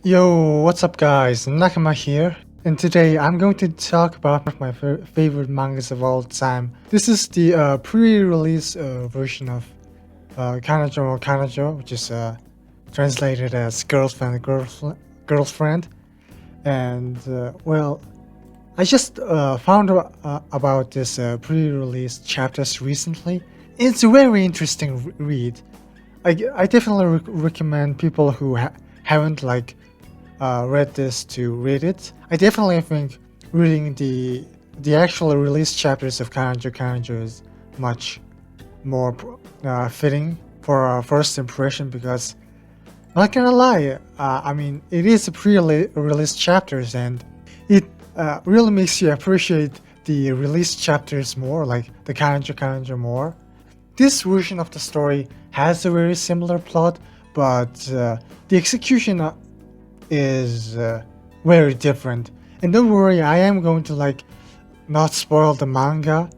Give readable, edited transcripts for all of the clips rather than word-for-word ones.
Yo, what's up guys? Nakama here, and today I'm going to talk about one of my favorite mangas of all time. This is the pre-release version of Kanojo, which is translated as Girlfriend. And well, I just found about this pre-release chapters recently. It's a very interesting read. I definitely recommend people who haven't read this to read it. I definitely think reading the actual release chapters of Kanojo is much more fitting for a first impression because, not gonna lie, I mean it is a pre-release chapters and it really makes you appreciate the release chapters more, like the Kanojo more. This version of the story has a very similar plot, but the execution is very different. And don't worry, I am going to not spoil the manga.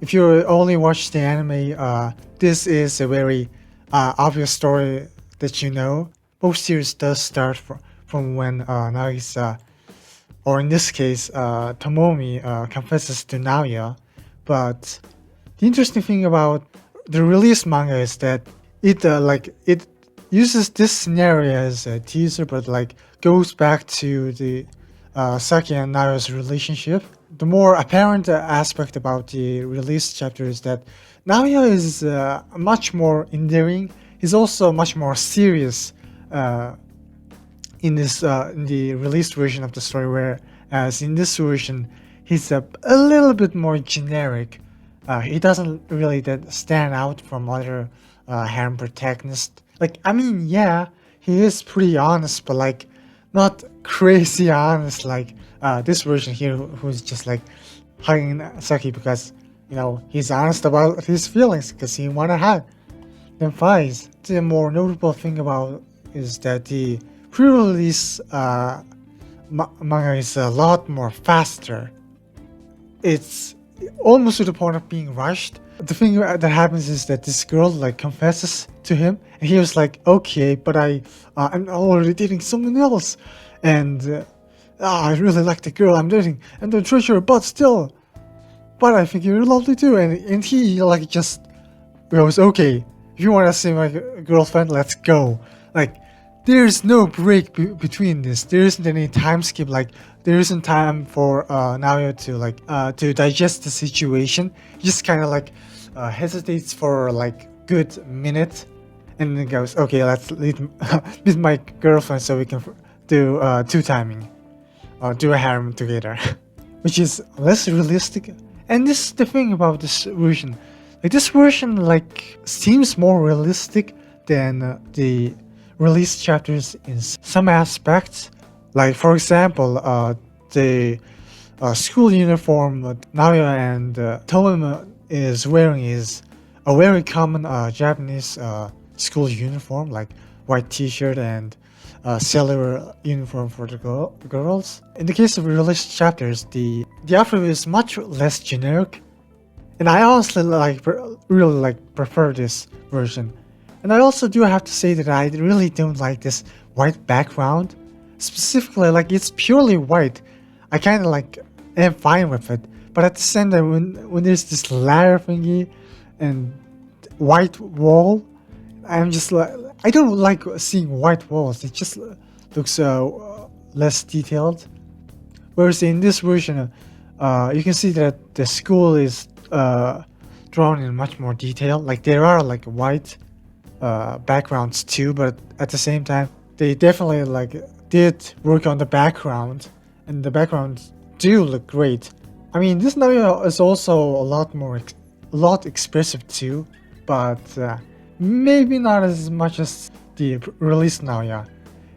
If you only watch the anime, this is a very obvious story that you know. Both series does start from when Nagisa, or in this case, Tomomi, confesses to Naoya. But the interesting thing about the release manga is that it uses this scenario as a teaser, but goes back to the Saki and Naoya's relationship. The more apparent aspect about the release chapter is that Naoya is much more endearing. He's also much more serious in the released version of the story, whereas in this version he's a little bit more generic. He doesn't really stand out from other harem protagonists. Yeah, he is pretty honest, but not crazy honest like this version here, who's just hugging Saki because he's honest about his feelings because he wanna hug them fights. The more notable thing about is that the pre-release manga is a lot more faster. It's almost to the point of being rushed. The thing that happens is that this girl confesses to him, and he was like, "Okay, but I'm already dating someone else, and I really like the girl I'm dating, and the treasure, but still, but I think you're lovely too." And he just goes, "Okay, if you want to see my girlfriend, let's go." There's no break between this. There isn't any time skip. There isn't time for Naoya to digest the situation. He just kind of hesitates for good minute, and then goes, "Okay, let's meet my girlfriend so we can do two timing, or do a harem together," which is less realistic. And this is the thing about this version. This version seems more realistic than the release chapters in some aspects. For example, the school uniform Naoya and Tomomi is wearing is a very common Japanese school uniform, like white t-shirt and silver uniform for the girls. In the case of release chapters, the outfit is much less generic, and I honestly really prefer this version. And I also do have to say that I really don't like this white background. Specifically, it's purely white. I kind of am fine with it. But at the same time, when there's this ladder thingy and white wall, I'm just I don't like seeing white walls. It just looks less detailed. Whereas in this version, you can see that the school is drawn in much more detail. There are white backgrounds too, but at the same time they definitely did work on the background, and the backgrounds do look great. I mean, this Naoya is also a lot expressive too, but maybe not as much as the release Naoya.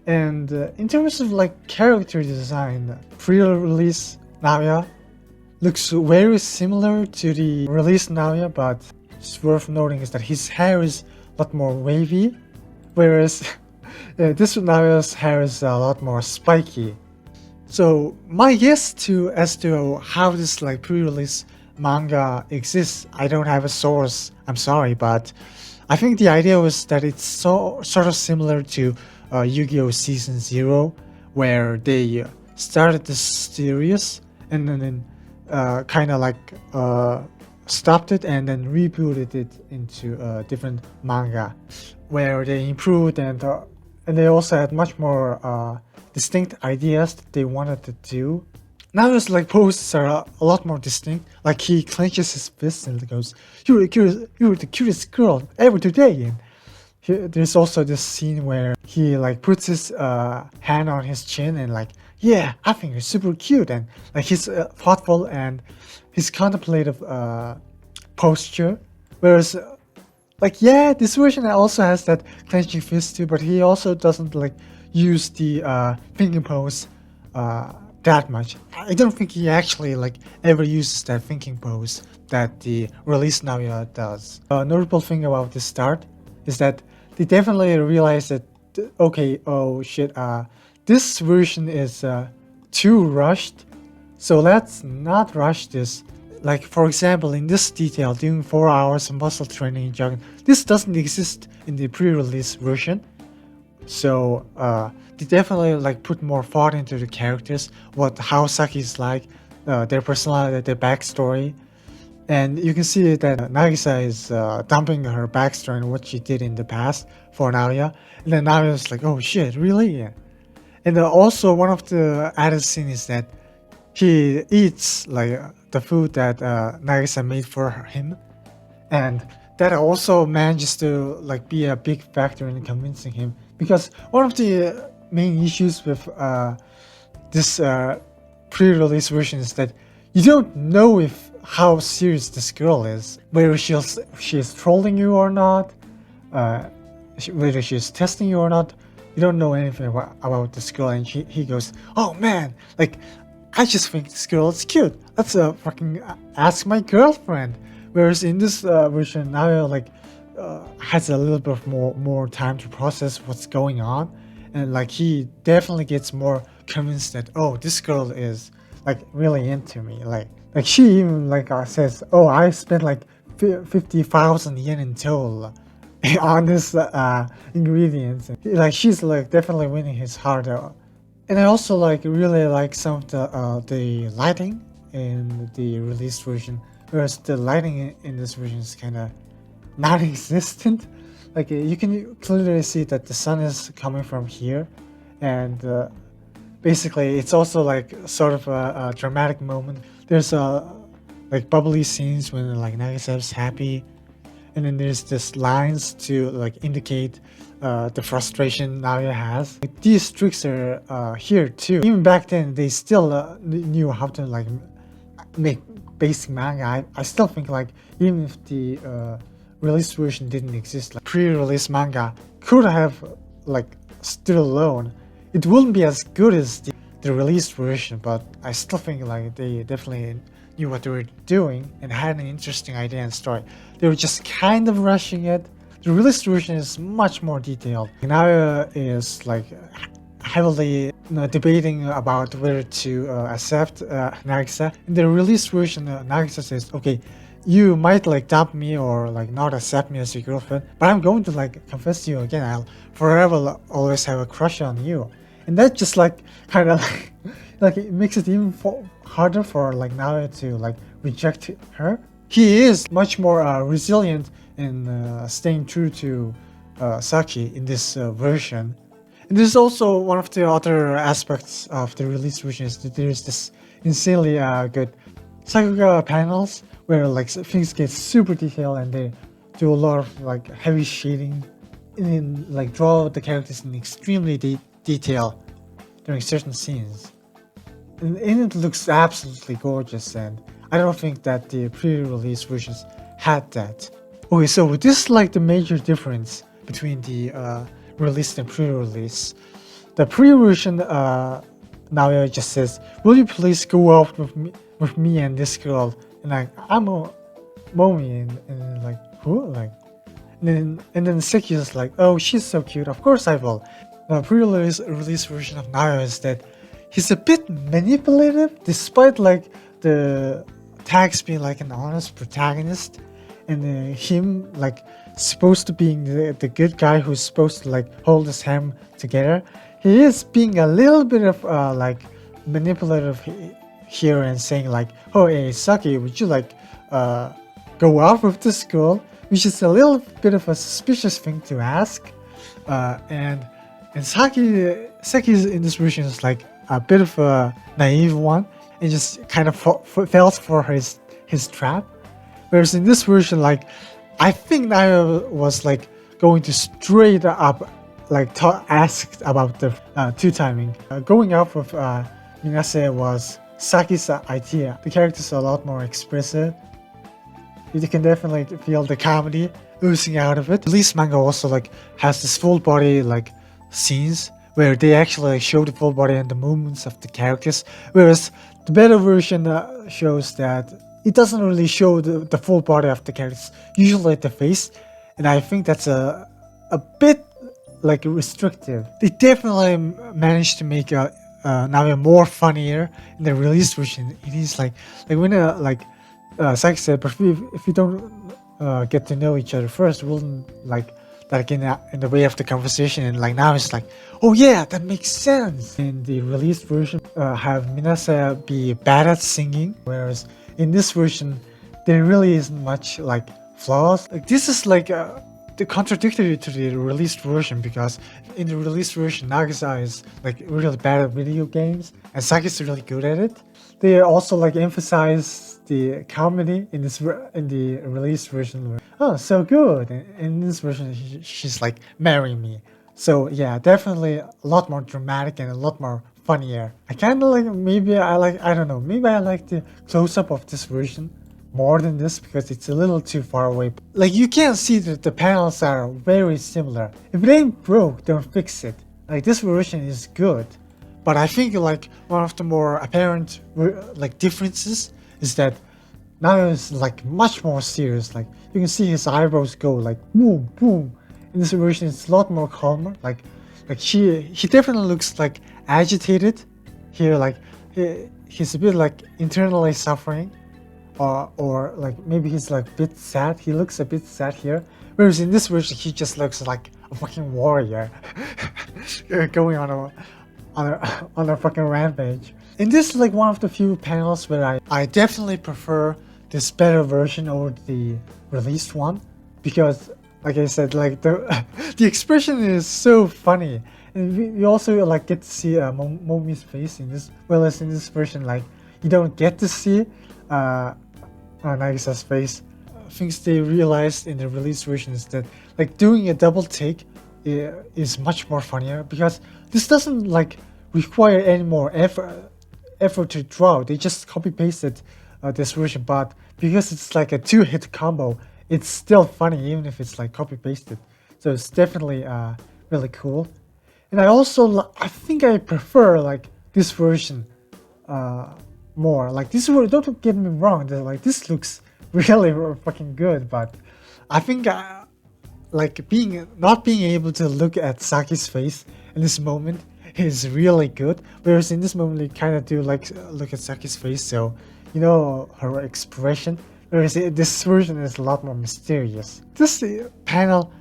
And in terms of character design, pre-release Naoya looks very similar to the release Naoya, but it's worth noting is that his hair is a lot more wavy, whereas this Naoya's hair is a lot more spiky. So my guess as to how this pre-release manga exists, I don't have a source, I'm sorry, but I think the idea was that it's sort of similar to Yu-Gi-Oh! Season 0, where they started this series and then kind of like stopped it and then rebooted it into a different manga, where they improved and they also had much more distinct ideas that they wanted to do. Now his like poses are a lot more distinct. Like he clenches his fist and goes, "You're the cutest girl ever today." And there's also this scene where he like puts his hand on his chin and like, "Yeah, I think you're super cute." And like he's thoughtful and his contemplative posture. Whereas like, yeah, this version also has that clenching fist too, but he also doesn't like use the thinking pose that much. I don't think he actually like ever uses that thinking pose that the release Naoya does. A notable thing about this start is that they definitely realize that okay, oh shit, this version is too rushed, so let's not rush this. Like for example, in this detail, doing 4 hours of muscle training in jogging, this doesn't exist in the pre-release version. So they definitely like put more thought into the characters, how Saki is like, their personality, their backstory, and you can see that Nagisa is dumping her backstory and what she did in the past for Naoya, and then Naoya is like, "Oh shit, really?" Yeah. And also one of the added scenes is that he eats like the food that Nagisa made for him, and that also manages to like be a big factor in convincing him, because one of the main issues with this pre-release version is that you don't know if how serious this girl is, whether she's trolling you or not, whether she's testing you or not. You don't know anything about this girl, and he goes, "Oh man, like I just think this girl is cute. Let's fucking ask my girlfriend." Whereas in this version, now like has a little bit more time to process what's going on, and like he definitely gets more convinced that, oh, this girl is like really into me. Like she even like says, "Oh, I spent like 50,000 yen in total on this ingredients." Like she's like definitely winning his heart. And I also like really like some of the lighting in the released version, whereas the lighting in this version is kind of non-existent. Like you can clearly see that the sun is coming from here, and basically it's also like sort of a dramatic moment. There's like bubbly scenes when like Nagisa is happy, and then there's this lines to like indicate the frustration Naoya has. Like, these tricks are here too. Even back then, they still knew how to like make basic manga. I still think like even if the release version didn't exist, like pre-release manga could have like stood alone. It wouldn't be as good as the released version, but I still think like they definitely knew what they were doing and had an interesting idea and story. They were just kind of rushing it. The released version is much more detailed. Naoya is like heavily debating about whether to accept Nagisa. In the released version, Nagisa says, "Okay, you might like dump me or like not accept me as your girlfriend, but I'm going to like confess to you again. I'll forever always have a crush on you." And that just like kind of like it makes it even harder for like Naoya to like reject her. He is much more resilient in staying true to Saki in this version. And this is also one of the other aspects of the release version, is that there's this insanely good Sakuga panels where like things get super detailed and they do a lot of like heavy shading and like draw the characters in extremely detail during certain scenes. And it looks absolutely gorgeous, and I don't think that the pre-release versions had that. Okay, so this is like the major difference between the release and pre-release. The pre-version Naoya just says, "Will you please go out with me and this girl?" And like I'm a Momi and like who like, and then Seki is like, "Oh, she's so cute. Of course I will." The pre-release version of Naoya is that he's a bit manipulative, despite like the tags being like an honest protagonist, and him like supposed to being the good guy who's supposed to like hold his hand together, he is being a little bit of like manipulative here and saying like, oh hey Saki, would you like go out with this girl, which is a little bit of a suspicious thing to ask. And Saki's in this version is like a bit of a naive one and just kind of fell for his trap. Whereas in this version, like I think Nayo was like going to straight up like ask about the two timing. Going out with Minase was Saki's idea. The characters are a lot more expressive. You can definitely feel the comedy oozing out of it. Release manga also like has this full body like scenes where they actually like, show the full body and the movements of the characters, whereas the better version shows that it doesn't really show the full body of the characters, usually the face, and I think that's a bit like restrictive. They definitely managed to make now more funnier in the release version. It is like when Saki said, but if you don't get to know each other first, wouldn't like in the way of the conversation, and like now it's like, oh yeah, that makes sense. In the released version, have Minase be bad at singing, whereas in this version, there really isn't much like flaws. Like this is like the contradictory to the released version, because in the released version, Nagisa is like really bad at video games, and Saki is really good at it. They also like emphasize the comedy in the released version. Where, oh, so good! And in this version, she's like, marry me. So yeah, definitely a lot more dramatic and a lot more funnier. I kind of like, I don't know, maybe I like the close-up of this version more than this because it's a little too far away. Like you can see that the panels are very similar. If it ain't broke, don't fix it. Like this version is good. But I think like one of the more apparent like differences is that now it's like much more serious. Like you can see his eyebrows go like boom boom. In this version, it's a lot more calmer. Like he definitely looks like agitated here. Like he's a bit like internally suffering, or like maybe he's like a bit sad. He looks a bit sad here. Whereas in this version, he just looks like a fucking warrior going on a fucking rampage. And this is like one of the few panels where I definitely prefer this better version over the released one, because like I said, like the expression is so funny, and we also like get to see Momi's face in this, whereas in this version like you don't get to see Nagisa's face. Things they realized in the released version is that like doing a double take is much more funnier, because this doesn't like require any more effort to draw. They just copy pasted this version, but because it's like a two-hit combo, it's still funny even if it's like copy pasted. So it's definitely really cool. And I think I prefer like this version more. Like this version, don't get me wrong, like this looks really fucking good, but I think like not being able to look at Saki's face in this moment is really good. Whereas in this moment you kind of do like look at Saki's face, so you know her expression. Whereas this version is a lot more mysterious. This panel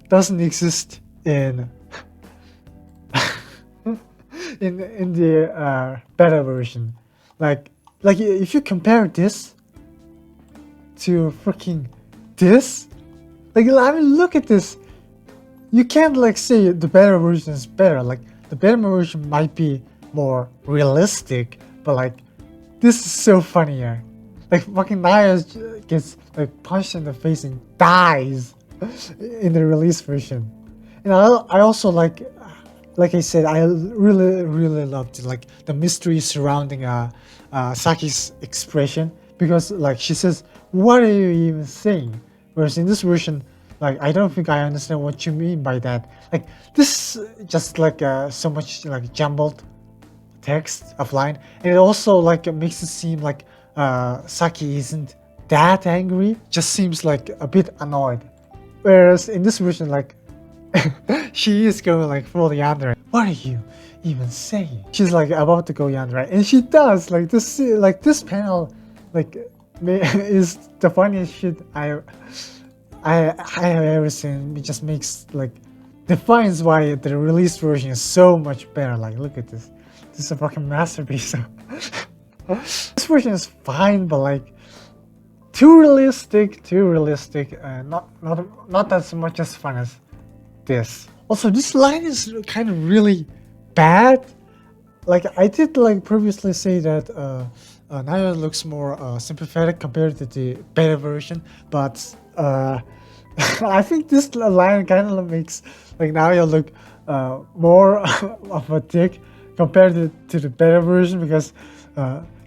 doesn't exist in in the better version. Like if you compare this to freaking this, like I mean, look at this. You can't like say the better version is better. Like the better version might be more realistic, but like this is so funnier. Like fucking Naya gets like punched in the face and dies in the release version. And I also like I said, I really loved like the mystery surrounding Saki's expression, because like she says, "What are you even saying?" Whereas in this version, like I don't think I understand what you mean by that. Like this is just like so much like jumbled text of line, and it also like makes it seem like Saki isn't that angry, just seems like a bit annoyed. Whereas in this version, like she is going like full yandere. What are you even saying? She's like about to go yandere, and she does like this panel, like is the funniest shit I have ever seen. It just makes like defines why the released version is so much better. Like, look at this. This is a fucking masterpiece. This version is fine, but like too realistic, not as much as fun as this. Also, this line is kind of really bad. Like I did like previously say that Naya looks more sympathetic compared to the beta version, but I think this line kind of makes like Naya look more of a dick compared to the beta version, because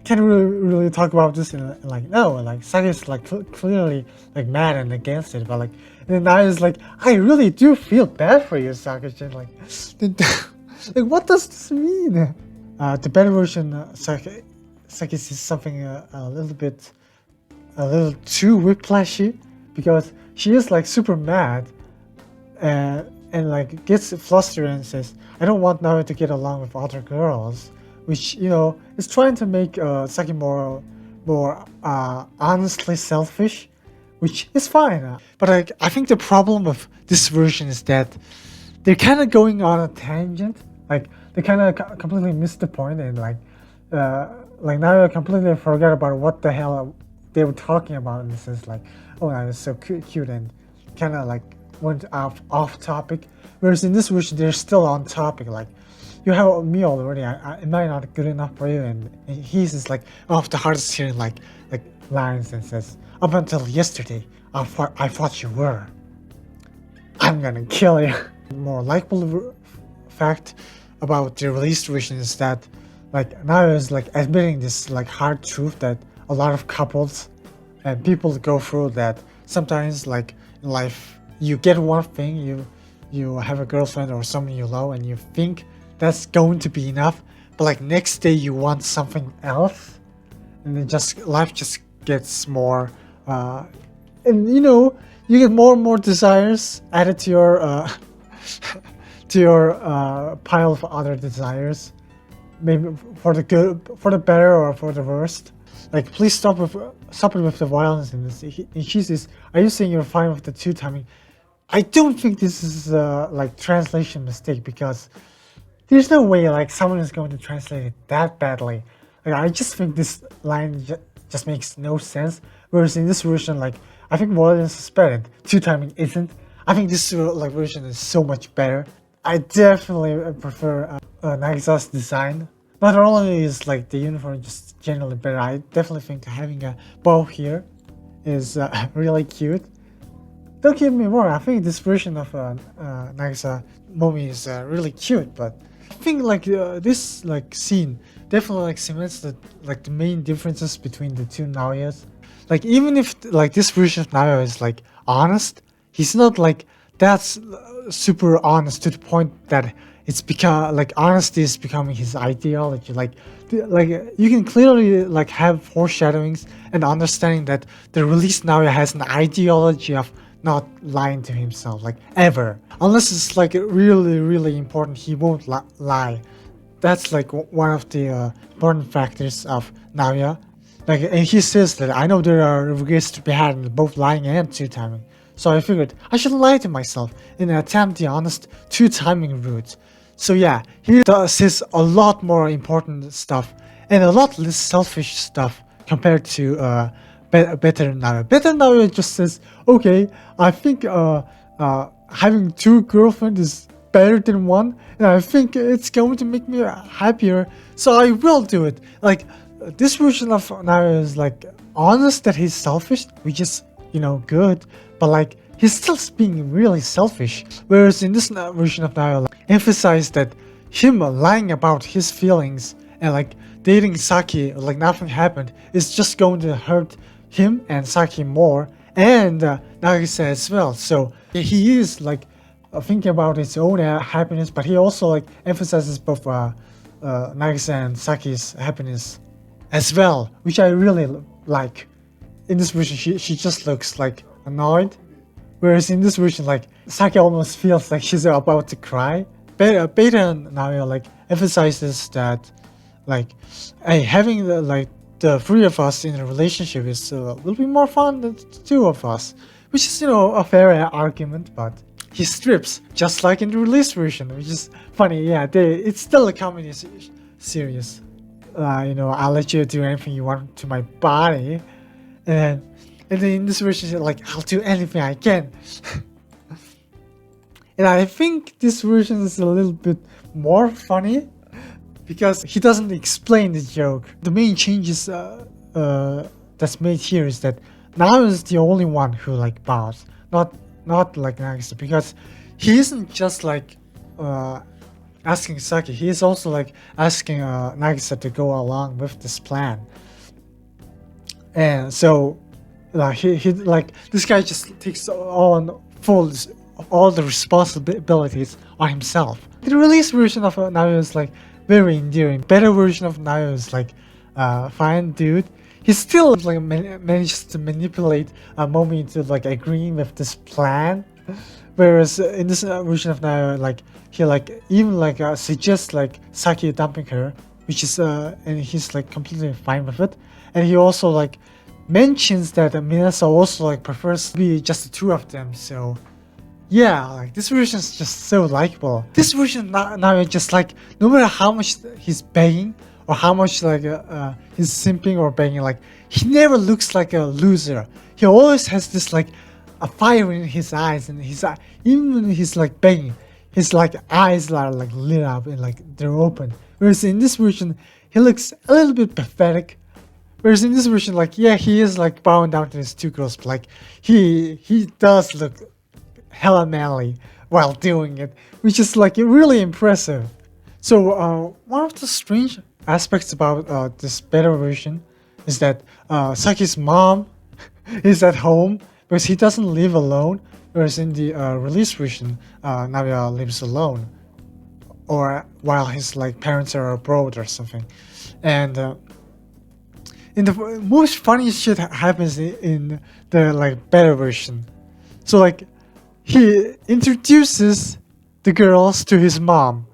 can't really talk about this in like, no, like Saki is like clearly like mad and against it, but like, and then Naya's like, I really do feel bad for you, Saki-chan. Like, like what does this mean? The better version, Saki sees something a little too whiplashy, because she is like super mad and like gets flustered and says, I don't want Naru to get along with other girls, which, you know, is trying to make Saki more honestly selfish, which is fine. But like, I think the problem of this version is that they're kind of going on a tangent. Like they kind of completely missed the point, and like now I completely forgot about what the hell they were talking about. And it says like, oh, that was so cute, and kind of like went off topic. Whereas in this version, they're still on topic. Like, you have me already. Am I not good enough for you? And he's just like off the hardest hearing like lines and says, up until yesterday, I thought you were. I'm gonna kill you. More likable fact about the released version is that like now is like admitting this like hard truth that a lot of couples and people go through, that sometimes like in life you get one thing, you have a girlfriend or someone you love, and you think that's going to be enough, but like next day you want something else, and then just life just gets more and you know, you get more and more desires added to your pile of other desires, maybe for the good, for the better, or for the worst. Like, please stop it with the violence in this. And she says, are you saying you're fine with the two timing? I don't think this is like translation mistake, because there's no way like someone is going to translate it that badly. Like, I just think this line just makes no sense. Whereas in this version, like, I think more than suspected, two timing isn't. I think this like version is so much better. I definitely prefer Nagisa's design. Not only is like the uniform just generally better, I definitely think having a bow here is really cute. Don't get me wrong, I think this version of Nagisa Momi is really cute, but I think like this like scene definitely like cements the main differences between the two Naoyas. Like, even if like this version of Naoya is like honest, he's not like that's super honest to the point that it's become like honesty is becoming his ideology. Like you can clearly like have foreshadowings and understanding that the release Naoya has an ideology of not lying to himself, like ever, unless it's like really important. He won't lie. That's like one of the important factors of Naoya. Like, and he says that I know there are regrets to be had in both lying and two timing. So I figured I should lie to myself and attempt the honest two timing route. So yeah, he says a lot more important stuff and a lot less selfish stuff compared to Better Naoya. Better Naoya just says, okay, I think having two girlfriends is better than one, and I think it's going to make me happier, so I will do it. Like, this version of Naoya is like honest that he's selfish, which is, you know, good, but like he's still being really selfish. Whereas in this version of Naoya, like, emphasize that him lying about his feelings and like dating Saki like nothing happened is just going to hurt him and Saki more, and Nagisa as well. So he is like thinking about his own happiness, but he also like emphasizes both Nagisa and Saki's happiness as well, which I really like. In this version, she just looks like annoyed, whereas in this version, like Saki almost feels like she's about to cry. Beta and Naoya like emphasizes that like, hey, having the like the three of us in a relationship is a little bit more fun than the two of us, which is, a fair argument, but he strips just like in the release version, which is funny. Yeah, it's still a comedy series. I'll let you do anything you want to my body, and then in this version, like, I'll do anything I can. And I think this version is a little bit more funny because he doesn't explain the joke. The main changes that's made here is that Naoya is the only one who like bows, not like Nagisa, because he isn't just like asking Saki. He is also like asking Nagisa to go along with this plan. And so he like, this guy just takes on all the responsibilities on himself. The release version of Naoya is like very endearing. Better version of Naoya is like fine dude. He still like manages to manipulate Momi into like agreeing with this plan, whereas in this version of Naoya, like he like even like suggests like Saki dumping her, which is and he's like completely fine with it. And he also like mentions that Minasa also like prefers to be just the two of them. So yeah, like this version is just so likable. This version now just like, no matter how much he's begging or how much like he's simping or begging, like he never looks like a loser. He always has this like a fire in his eyes, and even when he's like begging, his like eyes are like lit up and like they're open. Whereas in this version, he looks a little bit pathetic. Whereas in this version, like, yeah, he is like bowing down to his two girls, but like he does look hella manly while doing it, which is like really impressive. So one of the strange aspects about this better version is that Saki's mom is at home because he doesn't live alone, whereas in the release version, Naoya lives alone, or while his like parents are abroad or something. And in the most funniest shit happens in the like better version. So like, he introduces the girls to his mom.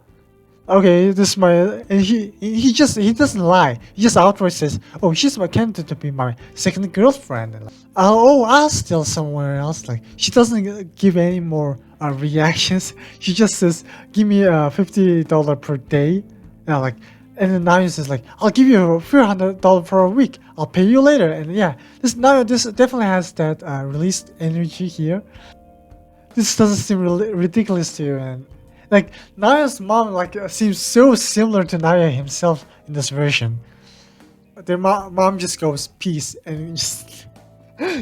Okay, this is my, and he doesn't lie. He just outright says, "Oh, she's my candidate to be my second girlfriend." And like, I'll steal somewhere else. Like, she doesn't give any more reactions. She just says, "Give me $50 per day." And like, and then Naoya says like, "I'll give you $300 for a week. I'll pay you later." And yeah, this definitely has that released energy here. This doesn't seem ridiculous to you, and like Naoya's mom like seems so similar to Naoya himself in this version. Their mom just goes peace and just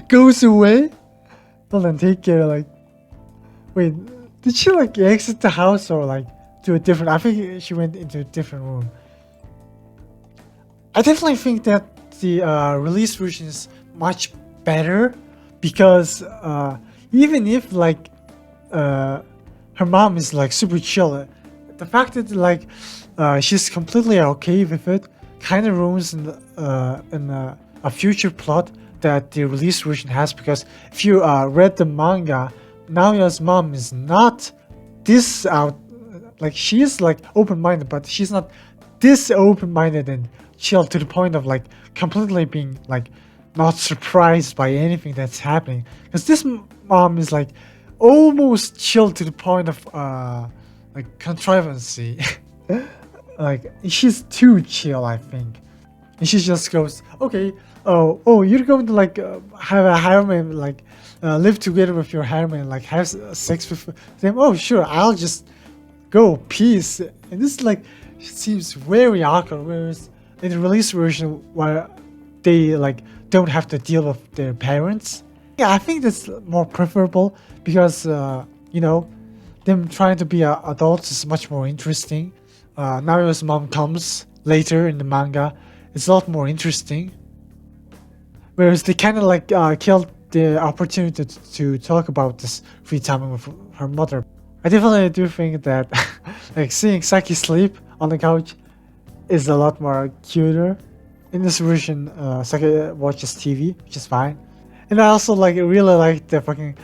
goes away. Well then, take care. Like, wait, did she like exit the house or like to a different? I think she went into a different room. I definitely think that the release version is much better because even if like her mom is like super chill, the fact that like she's completely okay with it kind of ruins in a future plot that the release version has, because if you read the manga, Naoya's mom is not this out, like she is like open-minded, but she's not this open-minded and chill to the point of like completely being like not surprised by anything that's happening, because this mom is like almost chill to the point of like contrivancy. Like she's too chill, I think, and she just goes, okay, oh you're going to like have a harem, like live together with your harem and like have sex with them. Oh sure, I'll just go, peace. And this like seems very awkward, whereas in the release version where they like don't have to deal with their parents, yeah, I think that's more preferable, because them trying to be adults is much more interesting. Naoya's mom comes later in the manga. It's a lot more interesting, whereas they kind of like killed the opportunity to talk about this free time with her mother. I definitely do think that like seeing Saki sleep on the couch is a lot more cuter. In this version, Saki watches TV, which is fine. And I also like really like the fucking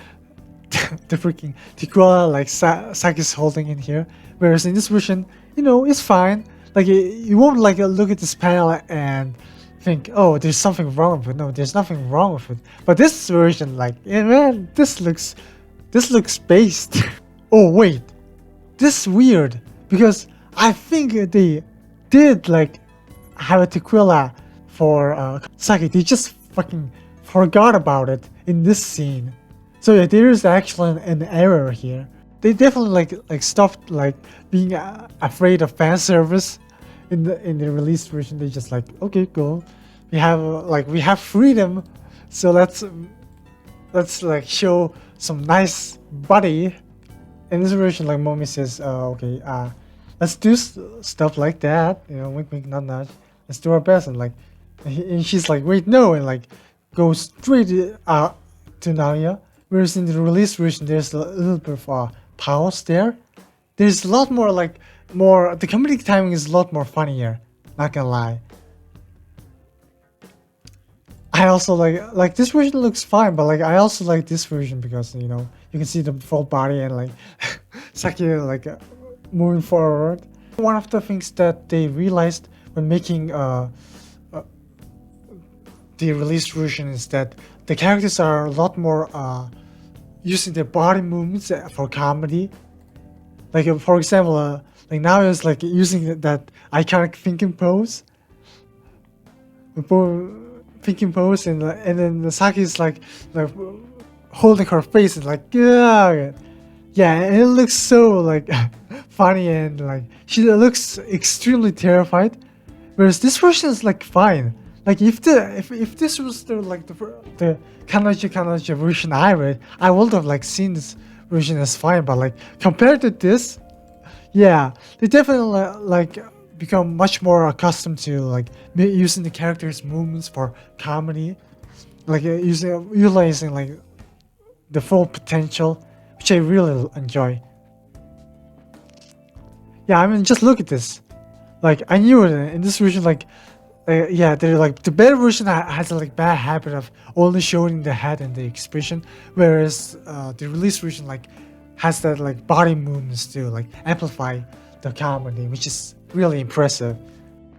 the freaking Tikuala like Saki's holding in here. Whereas in this version, it's fine. Like you won't like look at this panel and think, oh, there's something wrong with it. No, there's nothing wrong with it. But this version, like, yeah, man, this looks based. Oh wait, this is weird because I think they did like have a tequila for sake. They just fucking forgot about it in this scene. So yeah, there is actually an error here. They definitely like stopped like being afraid of fan service in the release version. They just like, okay, cool. We have we have freedom, so let's like show some nice body. In this version, like Mommy says, okay, let's do stuff like that, you know, wink, wink, nudge, nudge. Let's do our best, and like, and she's like, wait, no, and like, go straight to Nadia. Whereas in the release version, there's a little bit of pause there. There's a lot more more. The comedic timing is a lot more funnier. Not gonna lie. I also like this version looks fine, but like I also like this version because you know you can see the full body and like Saki moving forward. One of the things that they realized when making the released version is that the characters are a lot more using their body movements for comedy. Like for example, like now it's like using that iconic thinking pose. Thinking pose and then the Saki is like holding her face and like yeah, and it looks so like funny and like she looks extremely terrified, whereas this version is like fine. Like if this was the Kanojo version I read, I would have like seen this version as fine, but like compared to this, yeah, they definitely like become much more accustomed to like using the characters' movements for comedy, like utilizing like the full potential, which I really enjoy. Yeah, I mean, just look at this. Like I knew it in this version. Yeah, they're like the better version has a like bad habit of only showing the head and the expression, whereas the release version like has that like body movements to like amplify the comedy, which is really impressive.